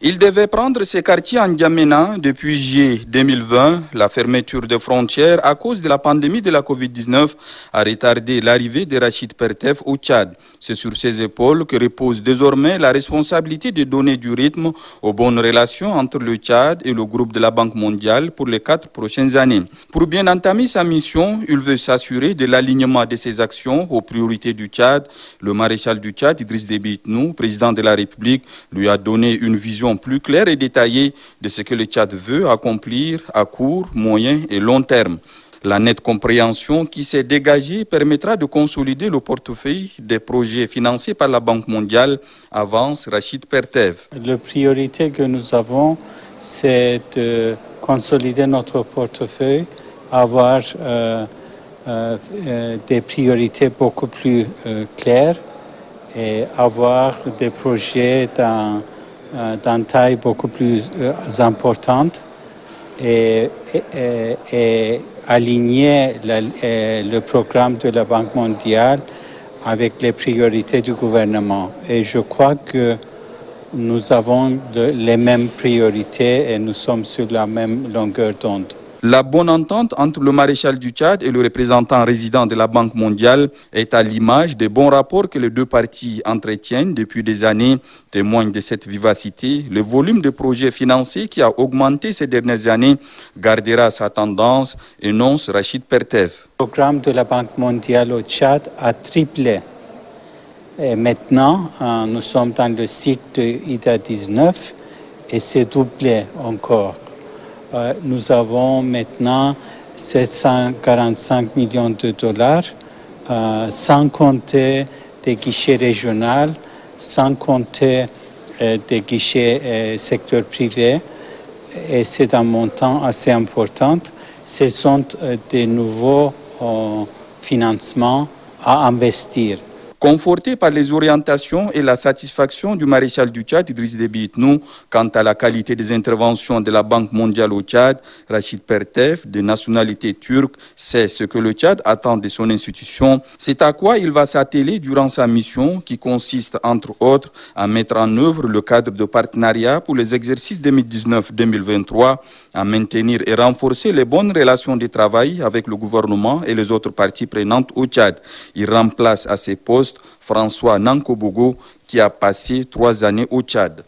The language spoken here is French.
Il devait prendre ses quartiers en N'Djamena depuis juillet 2020. La fermeture des frontières à cause de la pandémie de la Covid-19 a retardé l'arrivée de Rachid Perteff au Tchad. C'est sur ses épaules que repose désormais la responsabilité de donner du rythme aux bonnes relations entre le Tchad et le groupe de la Banque mondiale pour les 4 prochaines années. Pour bien entamer sa mission, il veut s'assurer de l'alignement de ses actions aux priorités du Tchad. Le maréchal du Tchad, Idriss Déby Itnou, président de la République, lui a donné une vision plus claire et détaillée de ce que le Tchad veut accomplir à court, moyen et long terme. La nette compréhension qui s'est dégagée permettra de consolider le portefeuille des projets financés par la Banque mondiale, avance Rachid Perteff. La priorité que nous avons, c'est de consolider notre portefeuille, avoir des priorités beaucoup plus claires et avoir des projets d'une taille beaucoup plus importante et aligner le programme de la Banque mondiale avec les priorités du gouvernement. Et je crois que nous avons les mêmes priorités et nous sommes sur la même longueur d'onde. La bonne entente entre le maréchal du Tchad et le représentant résident de la Banque mondiale est à l'image des bons rapports que les deux parties entretiennent depuis des années, témoigne de cette vivacité. Le volume de projets financés qui a augmenté ces dernières années gardera sa tendance, énonce Rachid Perteff. Le programme de la Banque mondiale au Tchad a triplé. Et maintenant, nous sommes dans le cycle de IDA 19 et c'est doublé encore. Nous avons maintenant 745 millions de dollars, sans compter des guichets régionaux, sans compter des guichets secteur privé. Et c'est un montant assez important. Ce sont des nouveaux financements à investir. Conforté par les orientations et la satisfaction du maréchal du Tchad, Idriss Déby Itnou, quant à la qualité des interventions de la Banque mondiale au Tchad, Rachid Perteff, de nationalité turque, sait ce que le Tchad attend de son institution. C'est à quoi il va s'atteler durant sa mission, qui consiste, entre autres, à mettre en œuvre le cadre de partenariat pour les exercices 2019-2023, à maintenir et renforcer les bonnes relations de travail avec le gouvernement et les autres parties prenantes au Tchad. Il remplace à ses postes François Nankobogo, qui a passé 3 années au Tchad.